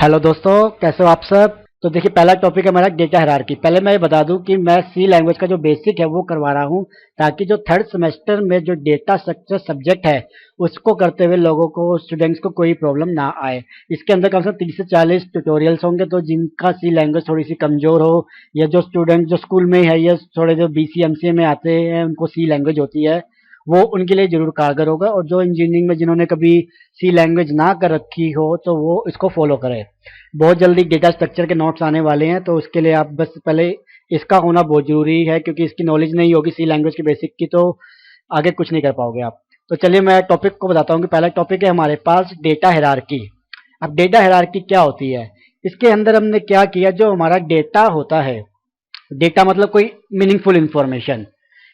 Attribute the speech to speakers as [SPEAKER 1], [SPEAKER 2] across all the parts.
[SPEAKER 1] Hello दोस्तों, कैसे हो आप सब। तो देखिए, पहला टॉपिक है हमारा डेटा हायरार्की। पहले मैं ये बता दूं कि मैं सी लैंग्वेज का जो बेसिक है वो करवा रहा हूं, ताकि जो थर्ड सेमेस्टर में जो डेटा स्ट्रक्चर सब्जेक्ट है उसको करते हुए लोगों को, स्टूडेंट्स को कोई प्रॉब्लम ना आए। इसके अंदर कम से कम 30 से 40 ट्यूटोरियल्स होंगे, तो जिनका सी लैंग्वेज थोड़ी सी कमजोर हो, या जो स्टूडेंट जो स्कूल में है या थोड़े जो बीसी एमसीए में आते हैं उनको सी लैंग्वेज होती है, वो उनके लिए जरूर कारगर होगा। और जो इंजीनियरिंग में जिन्होंने कभी सी लैंग्वेज ना कर रखी हो तो वो इसको फॉलो करें। बहुत जल्दी डेटा स्ट्रक्चर के नोट्स आने वाले हैं, तो उसके लिए आप बस पहले इसका होना बहुत जरूरी है, क्योंकि इसकी नॉलेज नहीं होगी सी लैंग्वेज की बेसिक की तो आगे कुछ नहीं कर पाओगे आप। तो चलिए मैं टॉपिक को बताता हूँ कि पहला टॉपिक है हमारे पास डेटा हायरार्की। अब डेटा हायरार्की क्या होती है, इसके अंदर हमने क्या किया, जो हमारा डेटा होता है, डेटा मतलब कोई मीनिंगफुल इंफॉर्मेशन,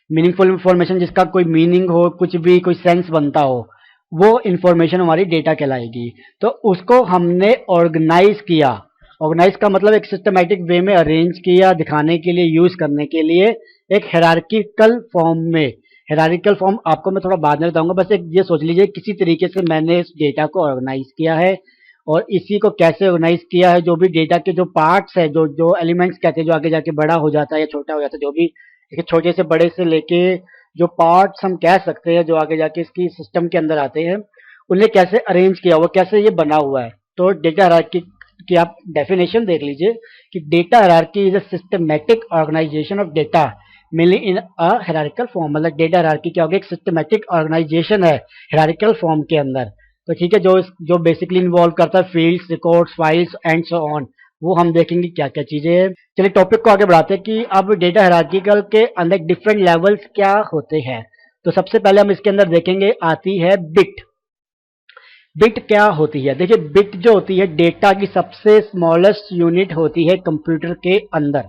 [SPEAKER 1] मीनिंगफुल इंफॉर्मेशन जिसका कोई मीनिंग हो, कुछ भी कोई सेंस बनता हो, वो इंफॉर्मेशन हमारी डेटा कहलाएगी। तो उसको हमने ऑर्गेनाइज किया। ऑर्गेनाइज का मतलब एक सिस्टमैटिक वे में अरेंज किया, दिखाने के लिए, यूज करने के लिए एक हायरार्किकल फॉर्म में। हायरार्किकल फॉर्म आपको मैं थोड़ा बाद में बताऊंगा, बस एक ये सोच लीजिए किसी तरीके से मैंने इस डेटा को ऑर्गेनाइज किया है। और इसी को कैसे ऑर्गेनाइज किया है, जो भी डेटा के जो पार्ट्स है, जो जो एलिमेंट्स कहते हैं, जो आगे जाके बड़ा हो जाता है या छोटा हो जाता है, जो भी एक छोटे से बड़े से लेके जो पार्ट्स हम कह सकते हैं जो आगे जाके इसकी सिस्टम के अंदर आते हैं, उन्हें कैसे अरेंज किया हुआ, कैसे ये बना हुआ है। तो डेटा हायरार्की की आप डेफिनेशन देख लीजिए कि data hierarchy is a systematic organisation of data mainly in a hierarchical form. मतलब डेटा हायरार्की क्या होगा, एक सिस्टमैटिक ऑर्गेनाइजेशन है हायरार्किकल फॉर्म के अंदर। तो ठीक है, जो बेसिकली इन्वॉल्व करता है fields, records, files and so on, वो हम देखेंगे क्या क्या चीजें हैं। चलिए टॉपिक को आगे बढ़ाते हैं कि अब डेटा हायरार्किकल के अंदर डिफरेंट लेवल्स क्या होते हैं। तो सबसे पहले हम इसके अंदर देखेंगे, आती है बिट। बिट क्या होती है, देखिए बिट जो होती है डेटा की सबसे स्मॉलेस्ट यूनिट होती है कंप्यूटर के अंदर।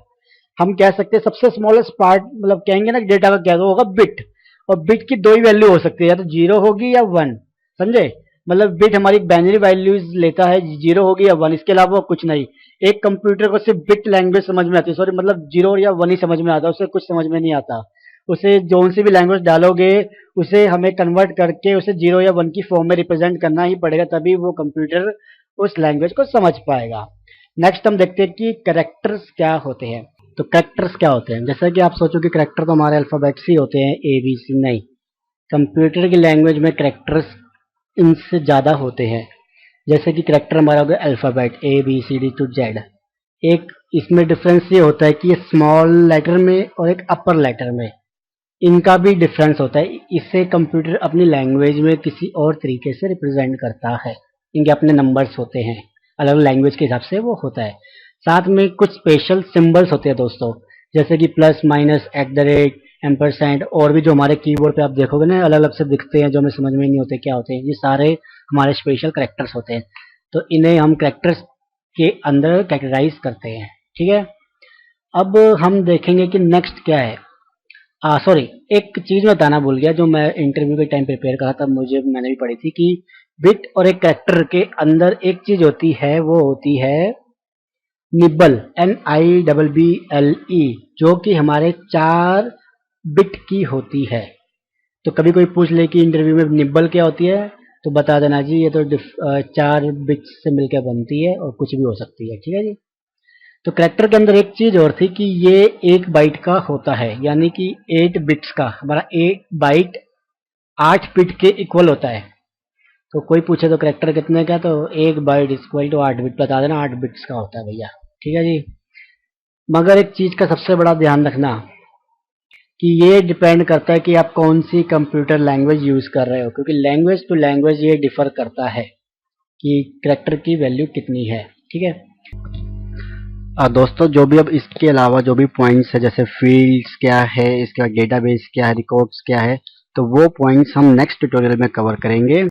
[SPEAKER 1] हम कह सकते हैं सबसे स्मॉलेस्ट पार्ट, मतलब कहेंगे ना डेटा का क्या तो होगा बिट। और बिट की दो ही वैल्यू हो सकती है, या तो जीरो होगी या वन। समझे, मतलब बिट हमारी एक बाइनरी वैल्यूज लेता है, जीरो होगी या वन, इसके अलावा कुछ नहीं। एक कंप्यूटर को सिर्फ बिट लैंग्वेज समझ में आती है, सॉरी मतलब जीरो या वन ही समझ में आता है, उसे कुछ समझ में नहीं आता। उसे जोन सी भी लैंग्वेज डालोगे, उसे हमें कन्वर्ट करके उसे जीरो या वन की फॉर्म में रिप्रेजेंट करना ही पड़ेगा, तभी वो कंप्यूटर उस लैंग्वेज को समझ पाएगा। नेक्स्ट हम देखते हैं कि करेक्टर्स क्या होते हैं। तो करेक्टर्स क्या होते हैं, जैसा कि आप सोचो कि करेक्टर तो हमारे अल्फाबेट्स ही होते हैं, ए बी सी, नहीं। कंप्यूटर की लैंग्वेज में करेक्टर्स इनसे ज़्यादा होते हैं। जैसे कि करेक्टर हमारा हो गया alphabet A B C D to Z. एक इसमें डिफरेंस ये होता है कि ये स्मॉल लेटर में और एक अपर लेटर में इनका भी डिफरेंस होता है। इसे कंप्यूटर अपनी लैंग्वेज में किसी और तरीके से रिप्रेजेंट करता है। इनके अपने नंबर्स होते हैं, अलग अलग लैंग्वेज के हिसाब से वो होता है। साथ में कुछ स्पेशल सिंबल्स होते हैं दोस्तों, जैसे कि plus, minus, at the rate, ampersand, और भी जो हमारे कीबोर्ड पे आप देखोगे ना अलग अलग से दिखते हैं, जो हमें समझ में नहीं होते क्या होते हैं, ये सारे हमारे स्पेशल करेक्टर्स होते हैं। तो इन्हें हम करेक्टर्स के अंदर कैटेगराइज करते हैं। ठीक है, अब हम देखेंगे कि नेक्स्ट क्या है। सॉरी, एक चीज मैं बताना भूल गया, जो मैं इंटरव्यू के टाइम प्रिपेयर करा था, मैंने भी पढ़ी थी कि बिट और एक करेक्टर के अंदर एक चीज होती है, वो होती है निबल, NIBBLE, जो कि हमारे 4 बिट की होती है। तो कभी कोई पूछ ले कि इंटरव्यू में निबल क्या होती है, तो बता देना जी ये तो 4 बिट्स से मिलकर बनती है और कुछ भी हो सकती है। ठीक है जी। तो करेक्टर के अंदर एक चीज और थी कि ये 1 बाइट का होता है, यानी कि 8 बिट्स का, हमारा 1 बाइट 8 बिट के इक्वल होता है। तो कोई पूछे तो करेक्टर कितने का, तो 1 बाइट इक्वल टू 8 बिट, बता देना 8 बिट्स का होता है भैया। ठीक है जी। मगर एक चीज का सबसे बड़ा ध्यान रखना कि ये डिपेंड करता है कि आप कौन सी कंप्यूटर लैंग्वेज यूज कर रहे हो, क्योंकि लैंग्वेज टू लैंग्वेज ये डिफर करता है कि करेक्टर की वैल्यू कितनी है। ठीक है दोस्तों, जो भी अब इसके अलावा जो भी पॉइंट्स है, जैसे फील्ड्स क्या है, इसके बाद डेटाबेस क्या है, रिकॉर्ड्स क्या है, तो वो पॉइंट्स हम नेक्स्ट ट्यूटोरियल में कवर करेंगे।